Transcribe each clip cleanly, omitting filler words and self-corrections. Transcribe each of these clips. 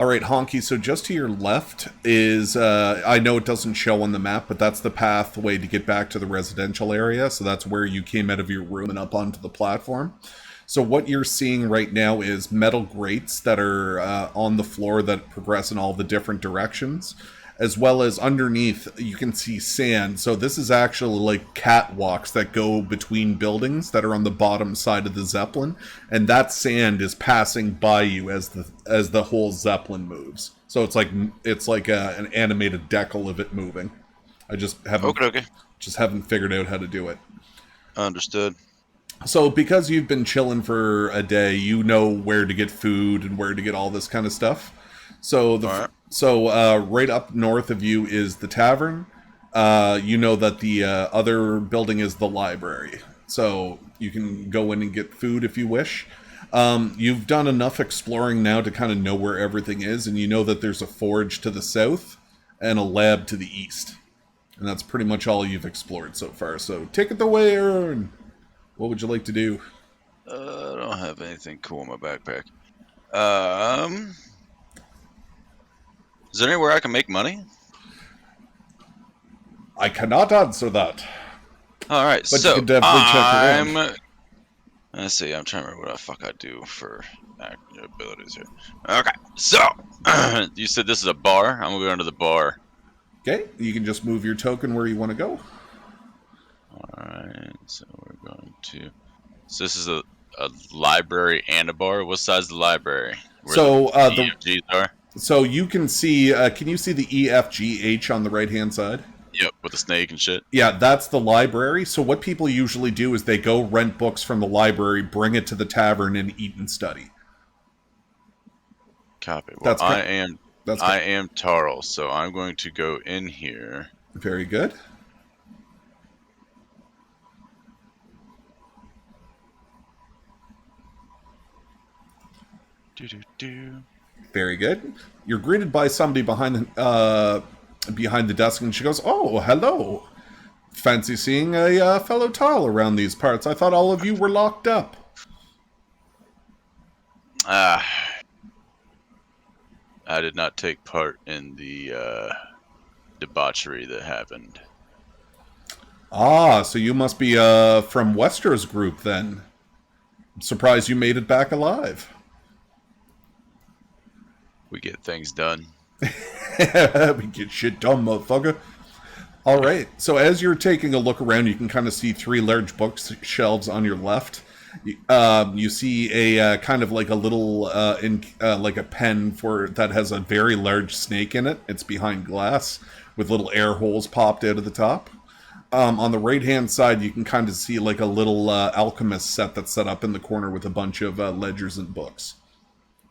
All right, Honky, so just to your left is, I know it doesn't show on the map, but that's the pathway to get back to the residential area. So that's where you came out of your room and up onto the platform. So what you're seeing right now is metal grates that are on the floor that progress in all the different directions, as well as underneath you can see sand. So this is actually like catwalks that go between buildings that are on the bottom side of the Zeppelin, and that sand is passing by you as the whole Zeppelin moves. So it's like an animated decal of it moving. I Okay. just haven't figured out how to do it. Understood. So because you've been chilling for a day, you know where to get food and where to get all this kind of stuff. So Alright. right up north of you is the tavern. You know that the other building is the library. So you can go in and get food if you wish. You've done enough exploring now to kind of know where everything is, and you know that there's a forge to the south and a lab to the east. And that's pretty much all you've explored so far. So take it away, Aaron. What would you like to do? I don't have anything cool in my backpack. Um, is there anywhere I can make money? I cannot answer that. Alright, But you so can definitely check around. let's see, I'm trying to remember what the fuck I do for abilities here. Okay, so you said this is a bar. I'm gonna go into the bar. Okay, you can just move your token where you want to go. Alright, so we're going to. So this is a library and a bar. What size is the library? Where So the EFGs are? so you can see. Can you see the EFGH on the right hand side? Yep, with the snake and shit. Yeah, that's the library. So what people usually do is they go rent books from the library, bring it to the tavern, and eat and study. Copy. Well, That's I am Tarl, so I'm going to go in here. very good. Do. Very good. You're greeted by somebody behind the desk, and she goes, "Oh, hello. Fancy seeing a fellow tile around these parts. I thought all of you were locked up." Ah, I did not take part in the debauchery that happened. Ah, so you must be from Wester's group then. I'm surprised you made it back alive. We get things done. We get shit done, motherfucker. All right. So as you're taking a look around, you can kind of see three large bookshelves on your left. You see a kind of like a little like a pen for that has a very large snake in it. It's behind glass with little air holes popped out of the top. On the right hand side, you can kind of see like a little alchemist set that's set up in the corner with a bunch of ledgers and books.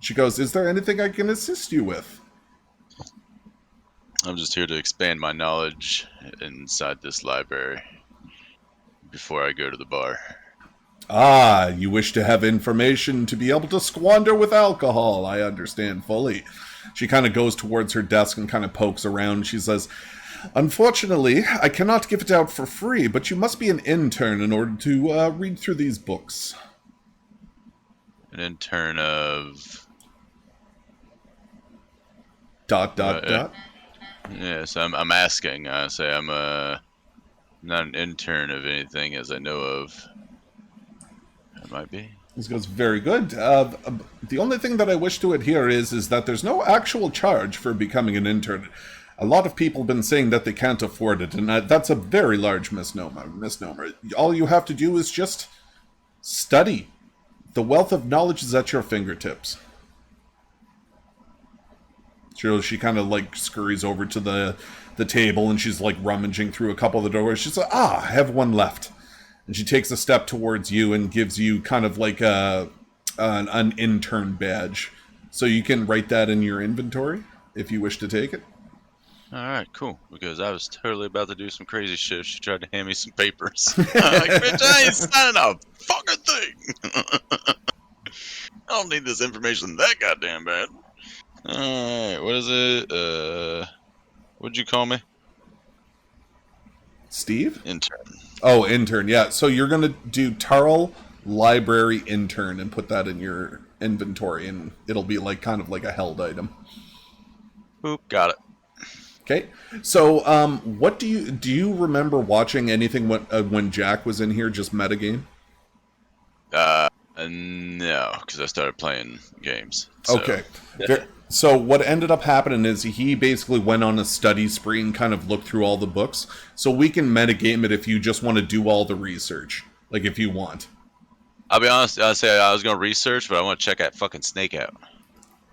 She goes, "Is there anything I can assist you with?" I'm just here to expand my knowledge inside this library before I go to the bar. Ah, you wish to have information to be able to squander with alcohol. I understand fully. She kind of goes towards her desk and kind of pokes around. She says, "Unfortunately, I cannot give it out for free, but you must be an intern in order to read through these books." An intern of. Dot. Yes, I'm asking. I say I'm not an intern of anything as I know of. I might be. This goes very good. The only thing that I wish to adhere is that there's no actual charge for becoming an intern. A lot of people have been saying that they can't afford it, and that's a very large misnomer. All you have to do is just study. The wealth of knowledge is at your fingertips. She kind of like scurries over to the table and she's like rummaging through a couple of the doors. She's like, "Ah, I have one left." And she takes a step towards you and gives you kind of like an intern badge. So you can write that in your inventory if you wish to take it. Alright, cool. Because I was totally about to do some crazy shit. She tried to hand me some papers. I'm like, bitch, I ain't signing a fucking thing. I don't need this information that goddamn bad. Alright, what is it? What'd you call me? Steve? Intern. Oh, intern, yeah. So you're going to do Tarl library intern and put that in your inventory, and it'll be like kind of like a held item. Boop, got it. Okay, so what do you remember watching anything when Jack was in here, just metagame? No, because I started playing games. So. Okay. So what ended up happening is he basically went on a study spree and kind of looked through all the books. So we can metagame it if you just want to do all the research, like if you want. I'll be honest. I'll say I was gonna research, but I want to check that fucking snake out.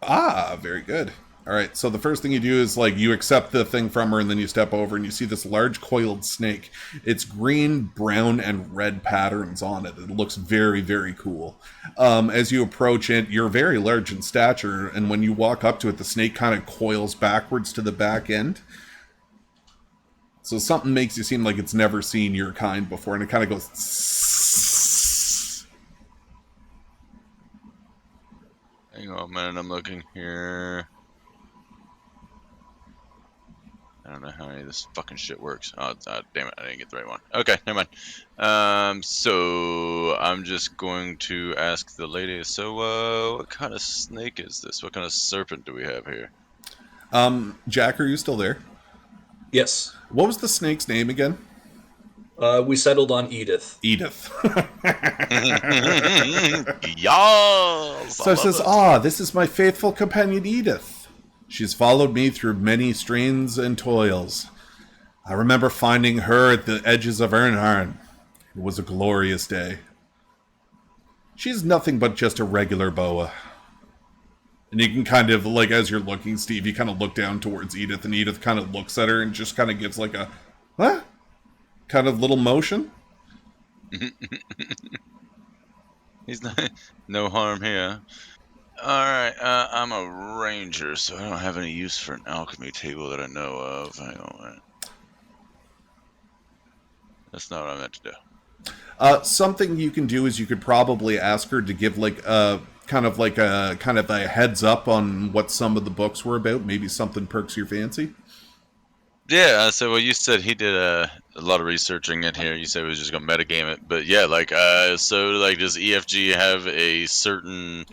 Ah, very good. All right, so the first thing you do is like you accept the thing from her, and then you step over and you see this large coiled snake. It's green, brown, and red patterns on it. It looks very, very cool. As you approach it, you're very large in stature, and when you walk up to it, the snake kind of coils backwards to the back end. So something makes you seem like it's never seen your kind before, and it kind of goes. Hang on a minute, I'm looking here. I don't know how any of this fucking shit works. Oh, damn it, I didn't get the right one. Okay, never mind. So I'm just going to ask the lady, so, what kind of snake is this? What kind of serpent do we have here? Jack, are you still there? Yes. What was the snake's name again? We settled on Edith. Edith. Yes! So it says, this is my faithful companion Edith. She's followed me through many strains and toils. I remember finding her at the edges of Ernharn. It was a glorious day. She's nothing but just a regular boa. And you can kind of, like, as you're looking, Steve, you kind of look down towards Edith, and Edith kind of looks at her and just kind of gives like a, huh? Kind of little motion. He's not, no harm here. Alright, I'm a ranger, so I don't have any use for an alchemy table that I know of. Hang on. That's not what I meant to do. Something you can do is you could probably ask her to give like a kind of a heads up on what some of the books were about. Maybe something perks your fancy. Yeah, so well, you said he did a lot of researching in here. You said he was just gonna metagame it, but yeah, like so like does EFG have a certain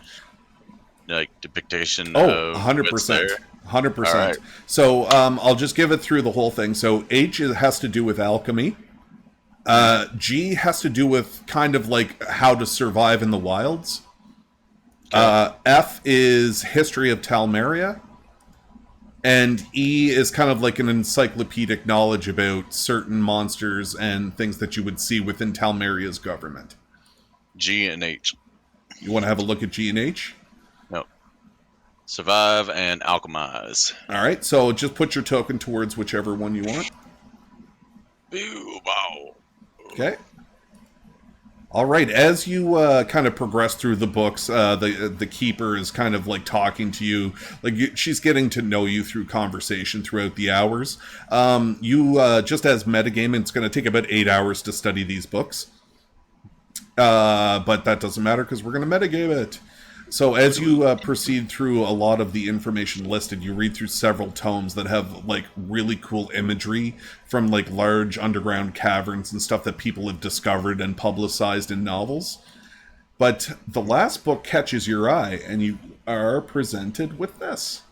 like depiction of 100%. 100%. Right. So I'll just give it through the whole thing. So H has to do with alchemy. G has to do with kind of like how to survive in the wilds. F is history of Talmeria. And E is kind of like an encyclopedic knowledge about certain monsters and things that you would see within Talmeria's government. G and H. You want to have a look at G and H? No. Survive and alchemize. All right, so just put your token towards whichever one you want. Wow. Okay. All right, as you kind of progress through the books, the keeper is kind of like talking to you, like she's getting to know you through conversation throughout the hours. You just as metagame, it's going to take about 8 hours to study these books, but that doesn't matter because we're going to metagame it. So as you proceed through a lot of the information listed, you read through several tomes that have like really cool imagery from like large underground caverns and stuff that people have discovered and publicized in novels. But the last book catches your eye and you are presented with this.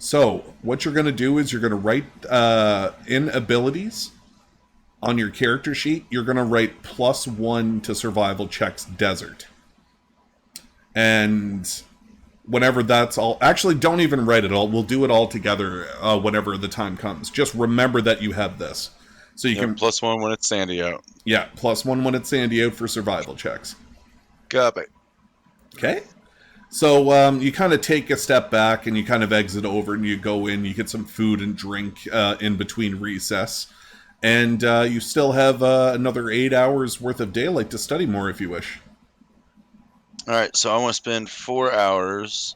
So, what you're going to do is you're going to write in abilities on your character sheet. You're going to write +1 to survival checks desert. And whenever that's all... Actually, don't even write it all. We'll do it all together whenever the time comes. Just remember that you have this. So you can... +1 when it's sandy out. Yeah, +1 when it's sandy out for survival checks. Copy. Okay. So you kind of take a step back and you kind of exit over and you go in, you get some food and drink in between recess. And you still have another 8 hours worth of daylight to study more if you wish. All right, so I want to spend 4 hours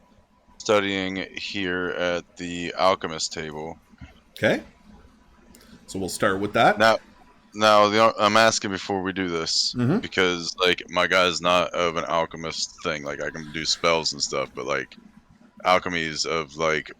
studying here at the alchemist table. Okay. So we'll start with that. Now, Now, I'm asking before we do this Mhm. because, like, my guy's not of an alchemist thing. Like, I can do spells and stuff, but like, alchemy is of like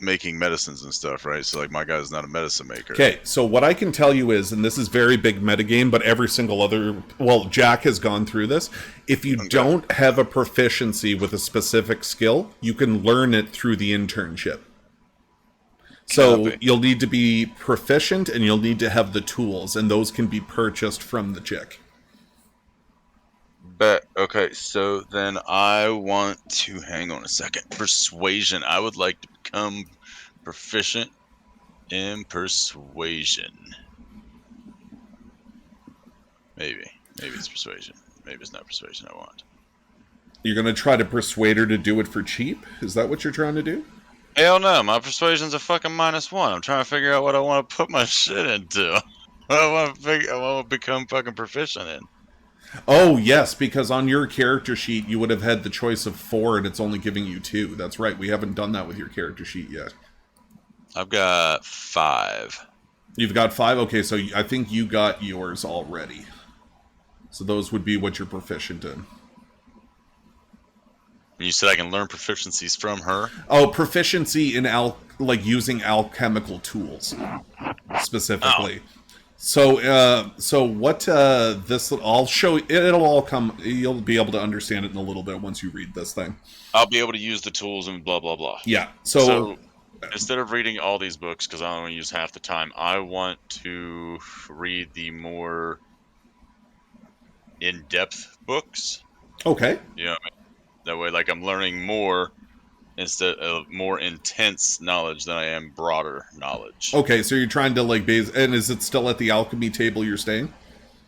making medicines and stuff, right? So, like, my guy's not a medicine maker. Okay, so what I can tell you is, and this is very big metagame, but every single other, well, Jack has gone through this. If you Okay. don't have a proficiency with a specific skill, you can learn it through the internship. So Copy. you'll need to be proficient and you'll need to have the tools, and those can be purchased from the chick. Bet. Okay, so then I want to hang on a second. Persuasion. I would like to become proficient in persuasion. Maybe. Maybe it's persuasion. Maybe it's not persuasion I want. You're going to try to persuade her to do it for cheap? Is that what you're trying to do? Hell no, my persuasion's a fucking -1. I'm trying to figure out what I want to put my shit into. What I want to become fucking proficient in. Oh, yes, because on your character sheet you would have had the choice of 4 and it's only giving you 2. That's right, we haven't done that with your character sheet yet. I've got 5. You've got 5? Okay, so I think you got yours already. So those would be what you're proficient in. You said I can learn proficiencies from her? Oh, proficiency in like using alchemical tools specifically. Oh. So what this I'll show it'll all come you'll be able to understand it in a little bit once you read this thing. I'll be able to use the tools and blah, blah, blah. Yeah. So instead of reading all these books, because I only use half the time, I want to read the more in-depth books. Okay. You know, that way, like, I'm learning more instead of more intense knowledge than I am broader knowledge. Okay, so you're trying to like base and is it still at the alchemy table you're staying?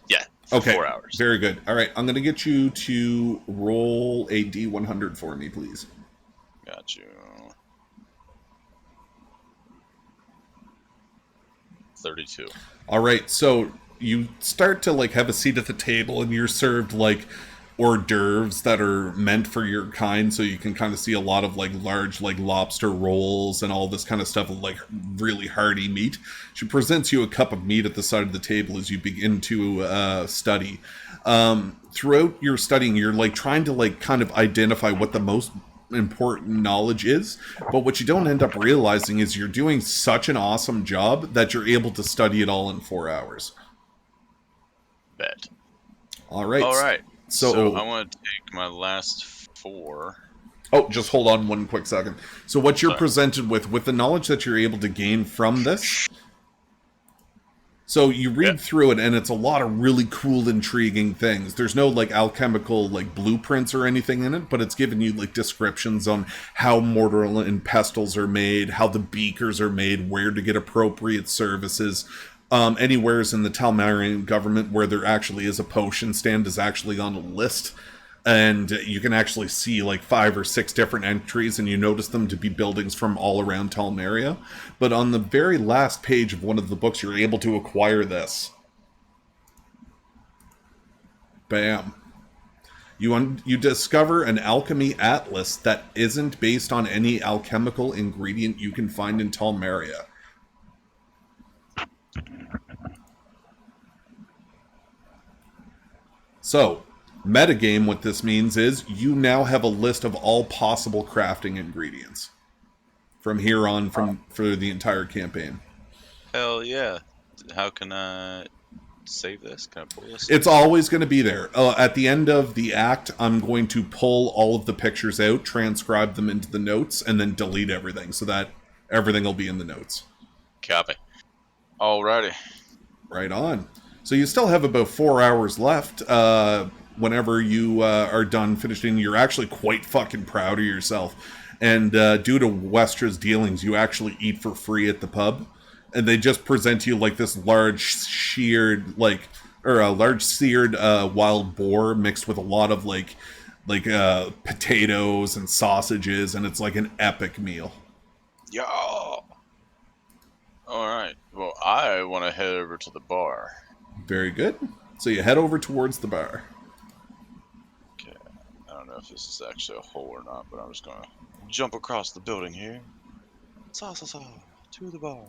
Yeah, for Okay. 4 hours. Very good. All right, I'm going to get you to roll a D100 for me, please. Got you. 32. All right, so you start to like have a seat at the table and you're served like hors d'oeuvres that are meant for your kind, so you can kind of see a lot of like large like lobster rolls and all this kind of stuff of like really hearty meat. She presents you a cup of meat at the side of the table as you begin to study. Throughout your studying, you're like trying to like kind of identify what the most important knowledge is, but what you don't end up realizing is you're doing such an awesome job that you're able to study it all in 4 hours. Bet. All right. All right. So I want to take my last 4. Oh, just hold on one quick second. So what you're Sorry. presented with the knowledge that you're able to gain from this, so you read through it and it's a lot of really cool, intriguing things. There's no like alchemical like blueprints or anything in it, but it's giving you like descriptions on how mortar and pestles are made, how the beakers are made, where to get appropriate services. Anywheres in the Talmarian government where there actually is a potion stand is actually on a list. And you can actually see like 5 or 6 different entries, and you notice them to be buildings from all around Talmaria. But on the very last page of one of the books, you're able to acquire this. Bam. You discover an alchemy atlas that isn't based on any alchemical ingredient you can find in Talmaria. So, metagame, what this means is you now have a list of all possible crafting ingredients from here on for the entire campaign. Hell yeah. How can I save this? Can I pull this? It's always going to be there. At the end of the act, I'm going to pull all of the pictures out, transcribe them into the notes, and then delete everything so that everything will be in the notes. Copy. Alrighty. Right on. So you still have about 4 hours left. Whenever you are done finishing, you're actually quite fucking proud of yourself. And due to Westra's dealings, you actually eat for free at the pub. And they just present you like this large seared wild boar mixed with a lot of like potatoes and sausages, and it's like an epic meal. Yo. Alright. Well, I want to head over to the bar. Very good. So you head over towards the bar. Okay. I don't know if this is actually a hole or not, but I'm just gonna jump across the building here. To the bar.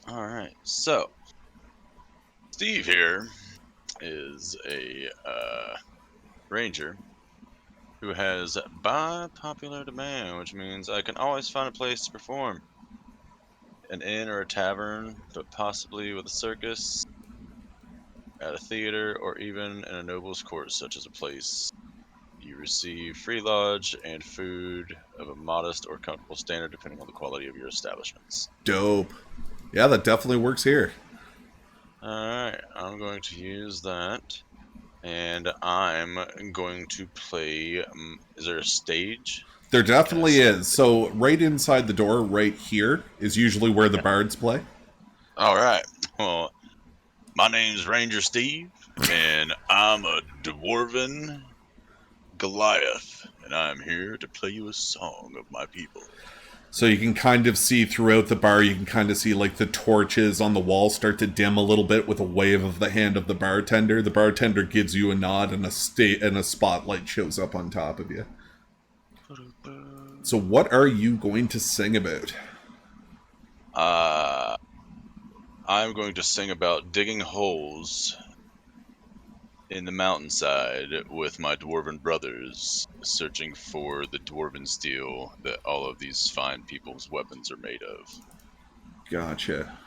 All right. So Steve here is a ranger who has by popular demand, which means I can always find a place to perform. An inn or a tavern, but possibly with a circus, at a theater, or even in a noble's court, such as a place. You receive free lodge and food of a modest or comfortable standard, depending on the quality of your establishments. Dope. Yeah, that definitely works here. Alright, I'm going to use that. And I'm going to play. Is there a stage? There Can I definitely see? is. So right inside the door, right here, is usually where the Okay. bards play. Alright. Well, my name's Ranger Steve, and I'm a dwarven Goliath, and I'm here to play you a song of my people. So you can kind of see throughout the bar, you can kind of see like the torches on the wall start to dim a little bit with a wave of the hand of the bartender. The bartender gives you a nod and a spotlight shows up on top of you. So what are you going to sing about? I'm going to sing about digging holes in the mountainside with my dwarven brothers, searching for the dwarven steel that all of these fine people's weapons are made of. Gotcha.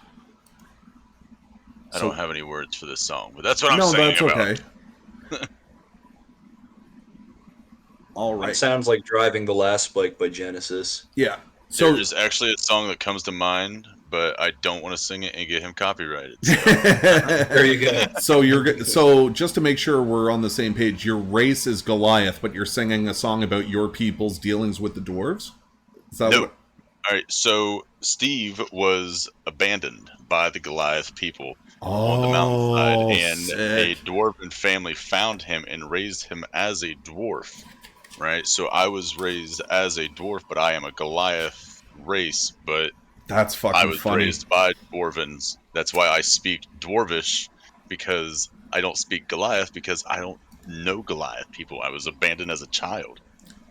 I So don't have any words for this song, but that's what I'm no, singing that's about. okay. All That right. sounds like Driving the Last Bike by Genesis. Yeah. There So is actually a song that comes to mind, but I don't want to sing it and get him copyrighted. So. There you go. so just to make sure we're on the same page, your race is Goliath, but you're singing a song about your people's dealings with the dwarves? Is that No. what? All right, so Steve was abandoned by the Goliath people on the mountainside, Oh, and a sick. dwarven family found him and raised him as a dwarf. Right, so I was raised as a dwarf, but I am a Goliath race, but That's I fucking was funny. raised by dwarvens. That's why I speak dwarvish, because I don't speak Goliath, because I don't know Goliath people. I was abandoned as a child.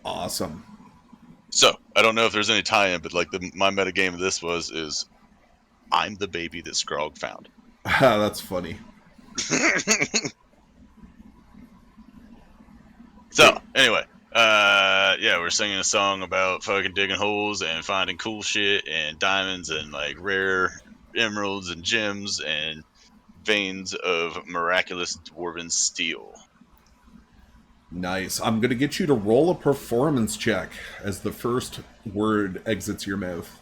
Awesome. So I don't know if there's any tie-in, but like my metagame of this is I'm the baby that Scrog found. That's funny. So anyway, yeah, we're singing a song about fucking digging holes and finding cool shit and diamonds and like rare emeralds and gems and veins of miraculous dwarven steel. Nice. I'm going to get you to roll a performance check as the first word exits your mouth.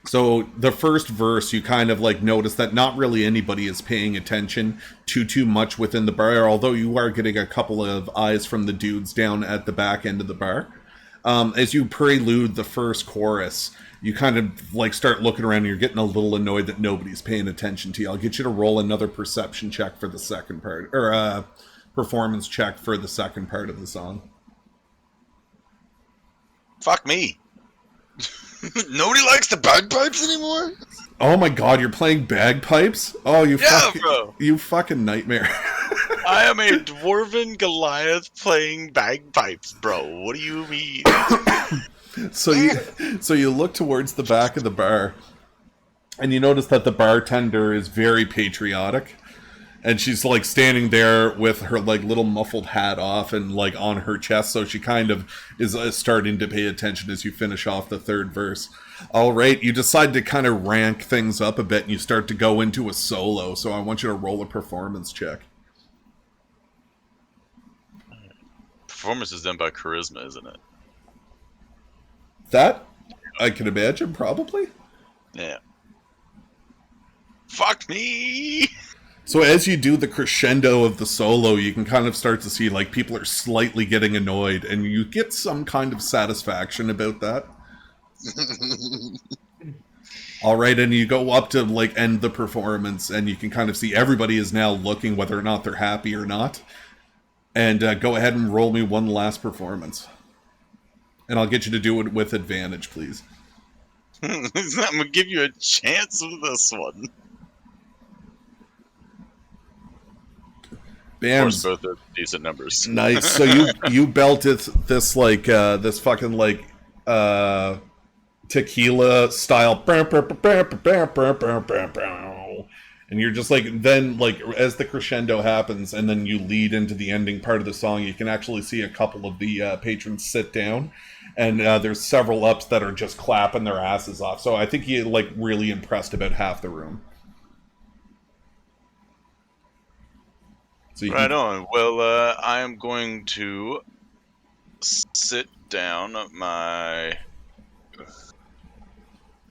So the first verse, you kind of like notice that not really anybody is paying attention to too much within the bar, although you are getting a couple of eyes from the dudes down at the back end of the bar. As you prelude the first chorus, you kind of like start looking around and you're getting a little annoyed that nobody's paying attention to you. I'll get you to roll another perception check for the second part, or performance check for the second part of the song. Fuck me. Nobody likes the bagpipes anymore? Oh my god, you're playing bagpipes? Oh, Bro. you fucking nightmare. I am a dwarven Goliath playing bagpipes, bro. What do you mean? So you look towards the back of the bar, and you notice that the bartender is very patriotic, and she's like standing there with her like little muffled hat off and like on her chest, so she kind of is starting to pay attention as you finish off the third verse. All right, you decide to kind of rank things up a bit, and you start to go into a solo. So I want you to roll a performance check. Performance is done by charisma, isn't it? That I can imagine, probably. Yeah. Fuck me! So as you do the crescendo of the solo, you can kind of start to see like people are slightly getting annoyed, and you get some kind of satisfaction about that. All right, and you go up to like end the performance, and you can kind of see everybody is now looking whether or not they're happy or not. And go ahead and roll me one last performance, and I'll get you to do it with advantage, please. I'm gonna give you a chance with this one. Bam. Of course, both are decent numbers. Nice. So you belted this like this fucking like tequila style, and you're just like, then like as the crescendo happens and then you lead into the ending part of the song, you can actually see a couple of the patrons sit down, and there's several ups that are just clapping their asses off. So I think he like really impressed about half the room. So you Right can, on. Well, I am going to sit down my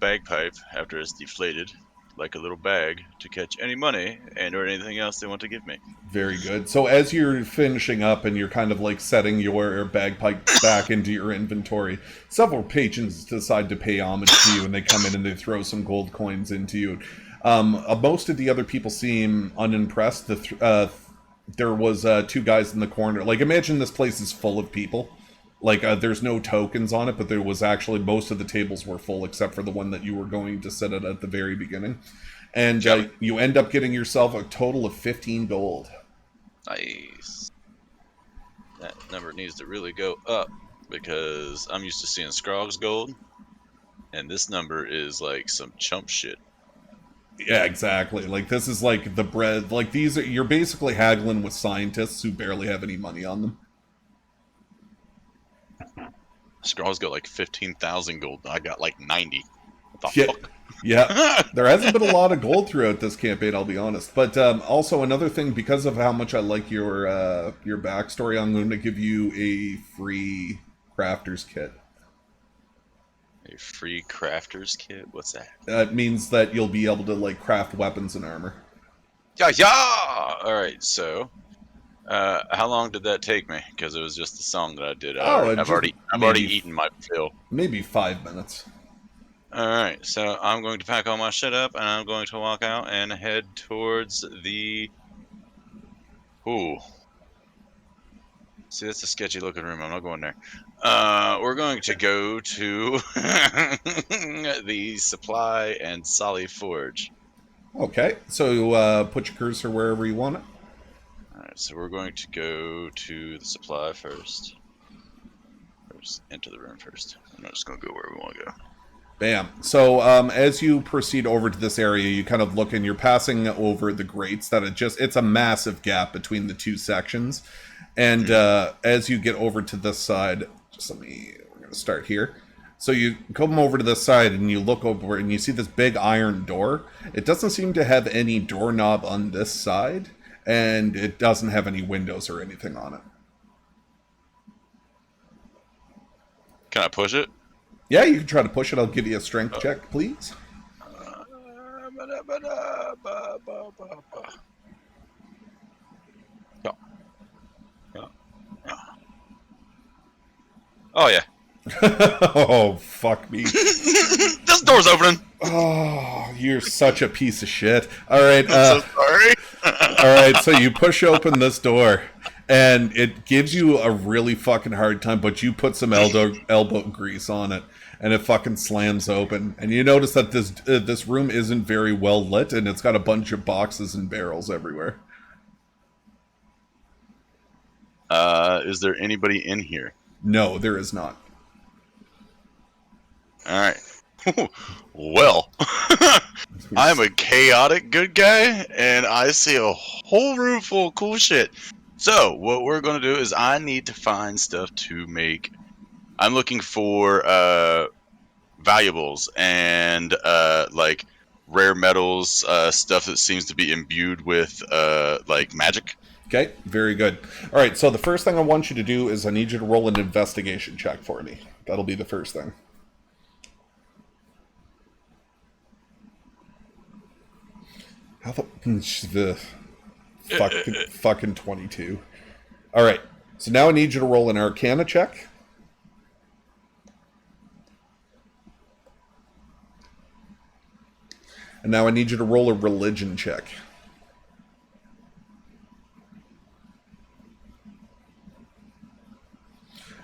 bagpipe after it's deflated, like a little bag, to catch any money and or anything else they want to give me. very good. So as you're finishing up and you're kind of like setting your bagpipes back into your inventory, several patrons decide to pay homage to you, and they come in and they throw some gold coins into you. Most of the other people seem unimpressed. There was two guys in the corner. Like, imagine this place is full of people. Like, there's no tokens on it, but there was actually, most of the tables were full except for the one that you were going to sit at the very beginning. And you end up getting yourself a total of 15 gold. Nice. That number needs to really go up because I'm used to seeing Scrog's gold, and this number is like some chump shit. Yeah, exactly. Like, this is like the bread. Like, these are, you're basically haggling with scientists who barely have any money on them. Scrog's got like 15,000 gold. I got like 90. What the Yeah. fuck? Yeah, there hasn't been a lot of gold throughout this campaign, I'll be honest. But also another thing, because of how much I like your backstory, I'm going to give you a free crafter's kit. A free crafter's kit? What's that? It means that you'll be able to like craft weapons and armor. Yeah, yeah! Alright, so how long did that take me? Because it was just the song that I did. I've already eaten my fill. Maybe 5 minutes. Alright, so I'm going to pack all my shit up, and I'm going to walk out and head towards the... Ooh. See, that's a sketchy looking room. I'm not going there. We're going to go to the Supply and Solly Forge. Okay, so put your cursor wherever you want it. Alright, so we're going to go to the Supply first. Or just enter the room first. I'm not just going to go where we want to go. Bam. So as you proceed over to this area, you kind of look and you're passing over the grates that it's a massive gap between the two sections. And as you get over to this side, we're going to start here. So you come over to this side and you look over and you see this big iron door. It doesn't seem to have any doorknob on this side, and it doesn't have any windows or anything on it. Can I push it? Yeah, you can try to push it. I'll give you a strength check, please. Oh, yeah. Oh, fuck me. This door's opening. Oh, you're such a piece of shit. All right. I'm so sorry. All right, so you push open this door, and it gives you a really fucking hard time, but you put some elbow grease on it, and it fucking slams open. And you notice that this room isn't very well lit, and it's got a bunch of boxes and barrels everywhere. Is there anybody in here? No, there is not. All right. Well, I'm a chaotic good guy, and I see a whole room full of cool shit. So what we're going to do is I need to find stuff to make. I'm looking for valuables and like rare metals, stuff that seems to be imbued with like magic. Okay, very good. All right, so the first thing I want you to do is I need you to roll an investigation check for me. That'll be the first thing. How the fucking 22. All right, so now I need you to roll an Arcana check. And now I need you to roll a Religion check.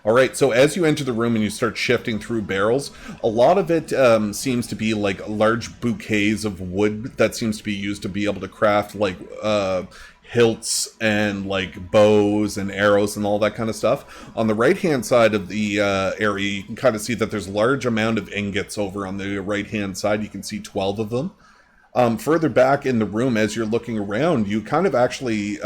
All right, so as you enter the room and you start shifting through barrels, a lot of it seems to be like large bouquets of wood that seems to be used to be able to craft like hilts and like bows and arrows and all that kind of stuff. On the right hand side of the area, you can kind of see that there's a large amount of ingots over on the right hand side. You can see 12 of them. Further back in the room, as you're looking around, you kind of actually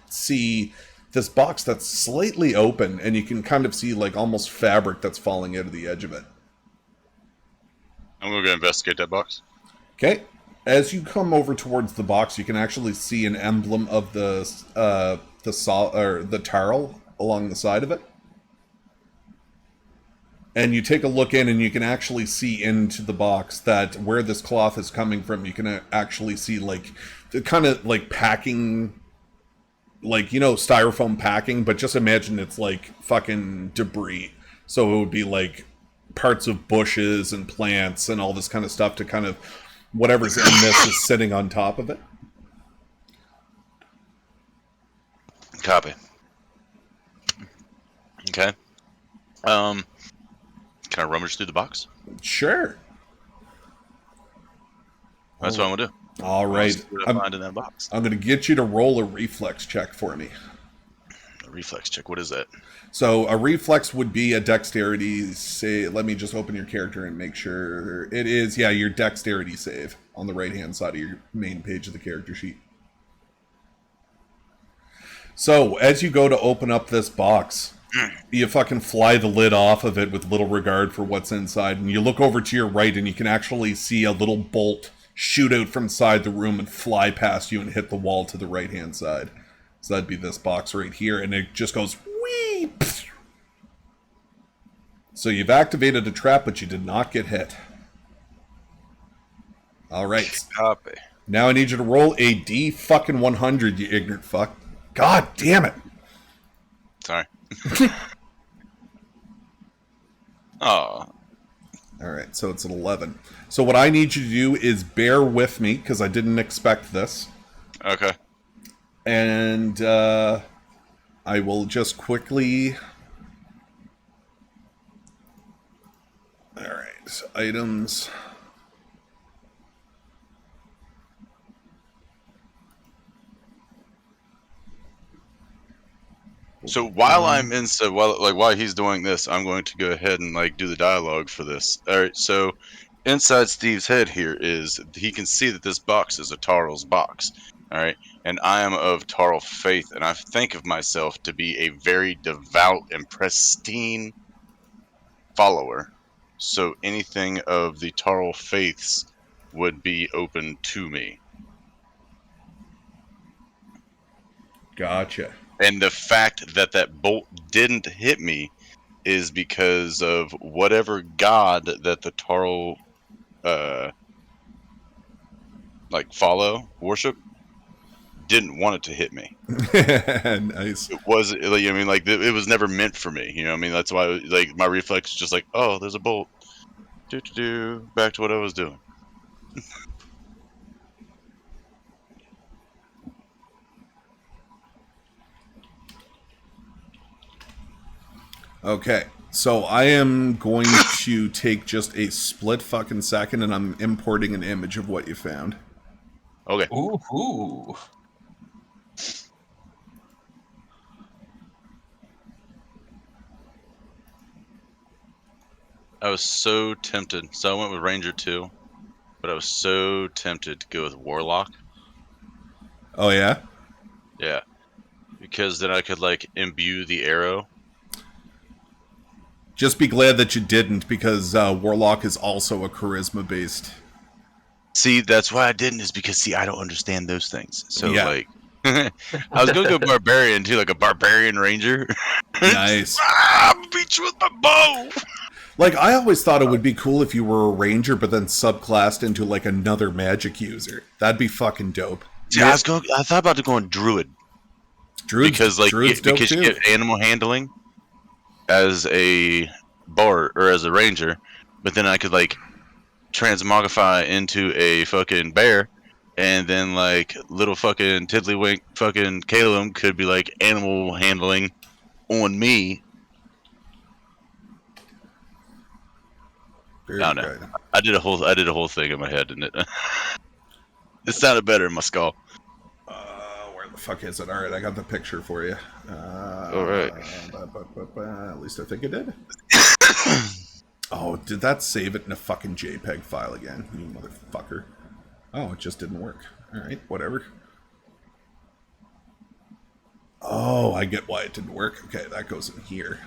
see this box that's slightly open, and you can kind of see like almost fabric that's falling out of the edge of it. I'm gonna go investigate that box. Okay. As you come over towards the box, you can actually see an emblem of the tarl along the side of it. And you take a look in, and you can actually see into the box that where this cloth is coming from. You can actually see like the kind of like packing, like, you know, styrofoam packing, but just imagine it's like fucking debris. So it would be like parts of bushes and plants and all this kind of stuff to kind of whatever's in this is sitting on top of it. Copy. Okay. Can I rummage through the box? Sure. That's what I'm gonna do. All right. What I find in that box. I'm going to get you to roll a reflex check for me. A reflex check. What is that? So a reflex would be a dexterity save. Let me just open your character and make sure it is. Yeah, your dexterity save on the right-hand side of your main page of the character sheet. So as you go to open up this box, you fucking fly the lid off of it with little regard for what's inside, and you look over to your right, and you can actually see a little bolt shoot out from inside the room and fly past you and hit the wall to the right-hand side. So that'd be this box right here, and it just goes whee! So you've activated a trap, but you did not get hit. All right. Copy. Now I need you to roll a D fucking 100, you ignorant fuck. God damn it. Sorry. Oh. All right, so it's an 11. So what I need you to do is bear with me, because I didn't expect this. Okay. And I will just quickly... All right, items... So while while he's doing this, I'm going to go ahead and like do the dialogue for this. All right. So inside Steve's head here is he can see that this box is a Tarl's box. All right, and I am of Tarl faith, and I think of myself to be a very devout and pristine follower. So anything of the Tarl faiths would be open to me. Gotcha. And the fact that that bolt didn't hit me is because of whatever god that the Tarl worship didn't want it to hit me. Nice. It was, I mean, like it was never meant for me. You know, what I mean, that's why like my reflex is just like, oh, there's a bolt. Back to what I was doing. Okay, so I am going to take just a split fucking second, and I'm importing an image of what you found. Okay. Ooh. I was so tempted. So I went with Ranger 2, but I was so tempted to go with Warlock. Oh, yeah? Yeah. Because then I could, like, imbue the arrow. Just be glad that you didn't, because Warlock is also a charisma-based. See, that's why I didn't, is because, see, I don't understand those things. So, Yeah. like, I was going to go Barbarian, too, like a Barbarian Ranger. Nice. I'm going to beat you with my bow! Like, I always thought it would be cool if you were a ranger, but then subclassed into, like, another magic user. That'd be fucking dope. See, I thought about going Druid. Because you get animal handling as a bard or as a ranger, but then I could like transmogrify into a fucking bear, and then like little fucking tiddlywink fucking Calum could be like animal handling on me. Very I don't know. I did a whole thing in my head, didn't it? It sounded better in my skull. Where the fuck is it? All right, I got the picture for you. All right. At least I think it did. Oh, did that save it in a fucking JPEG file again? You motherfucker. Oh, it just didn't work. All right, whatever. Oh, I get why it didn't work. Okay, that goes in here.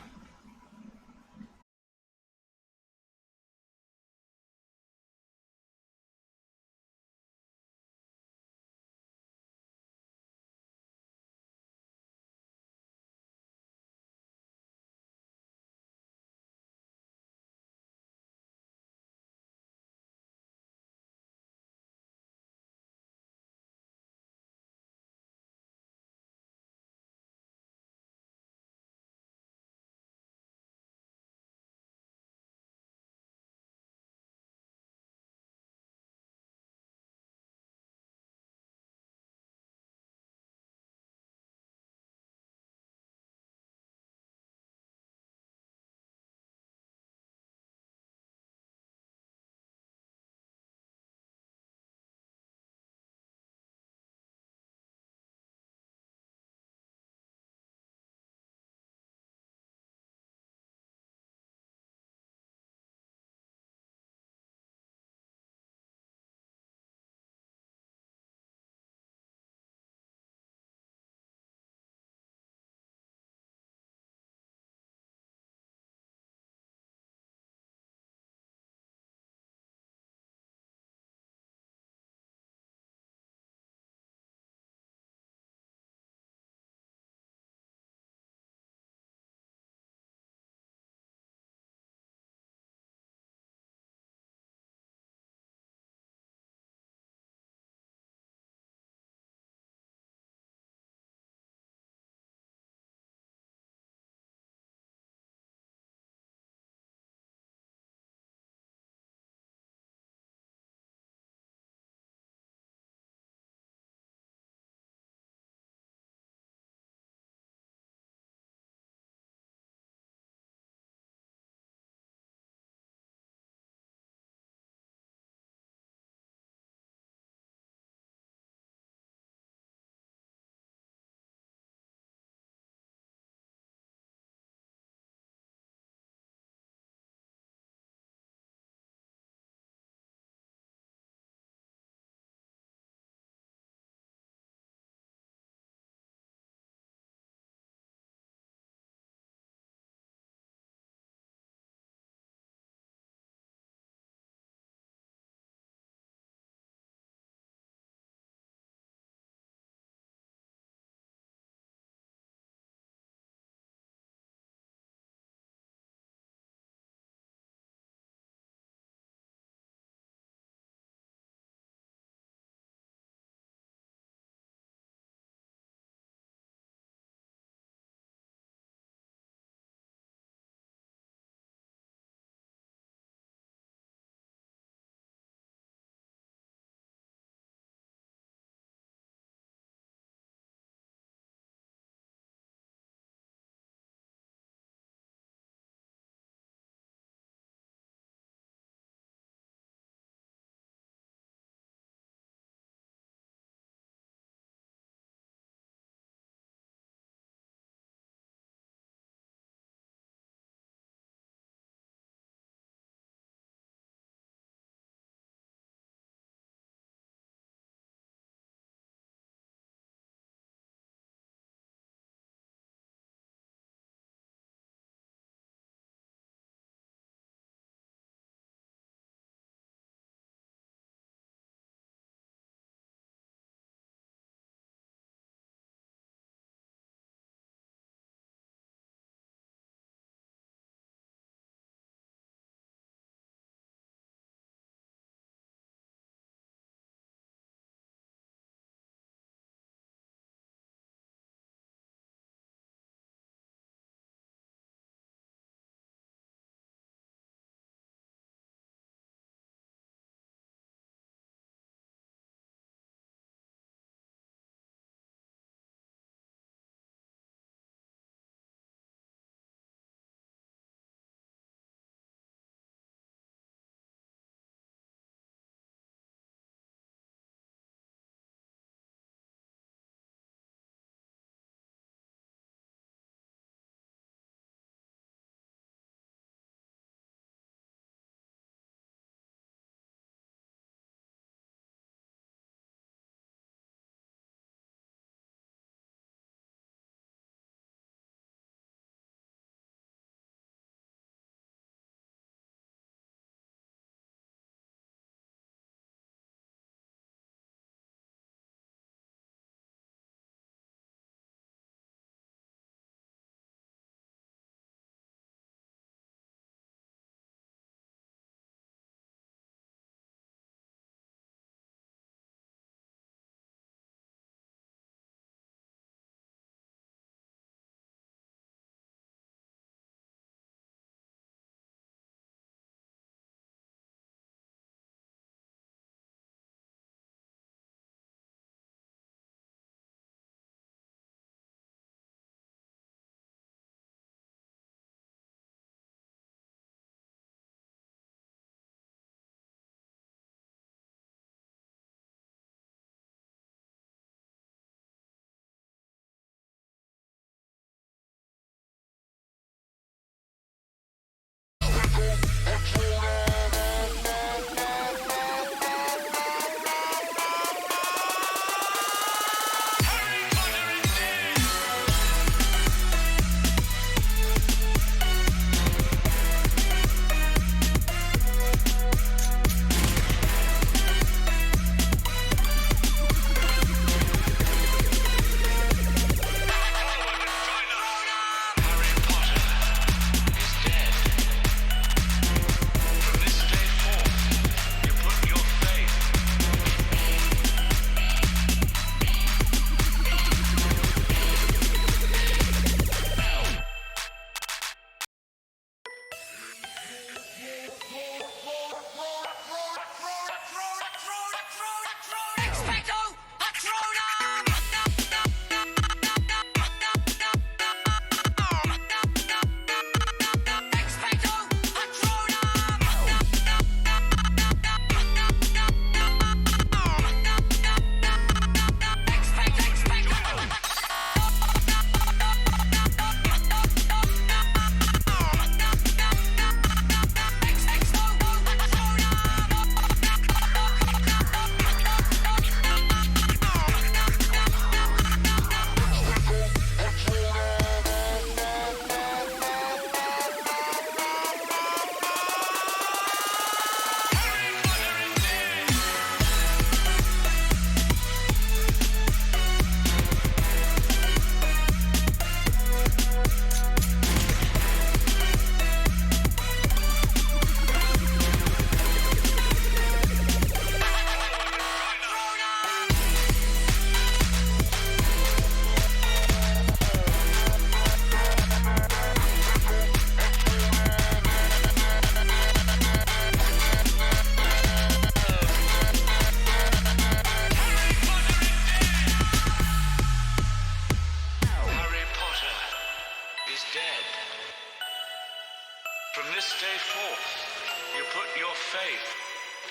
From this day forth, you put your faith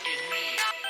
in me.